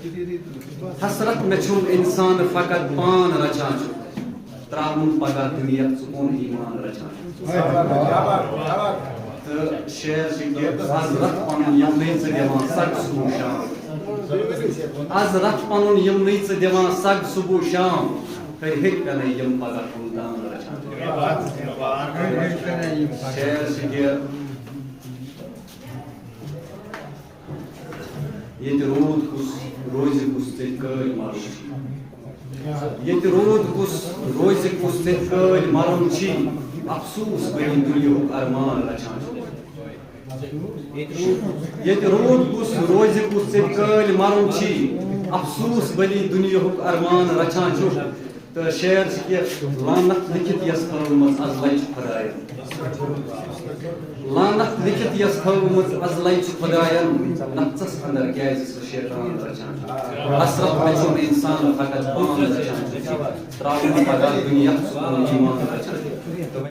حسرت میں چھم انسان فقط پان رچان تراون پگہ دنیا سکون ایمان رچان تو شعر آز رت پن یمنے دِوان سگ صبح شام آز رت پن یمنے دِوان سگ صبح شام ہیٚکن یم پگہ کُن دان رچان شعر یہ رود کس روز کس تے کٲلۍ مرُن یہ رود کس روز کس تے کٲلۍ مرُن چھی افسوس بٔرِتھ دُنیُہُک ارمان رچان یہ رود کس روز کس تے کٲلۍ مرُن چھی افسوس بٔرِتھ دُنیُہُک ارمان رچان چھُ تو شعر کہ لعنت لکھت یس تھٲومٕژ ازلے چھُ خۄداین لعنت لکھت یس تھٲومٕژ ازلے چھُ خۄداین نفژس اندر کیازِ سُہ شیطان رچان حسرت میں چھُم انسان فقط پان رچان تراوُن پگاہ دُنیا سکوٗن ایمان رچان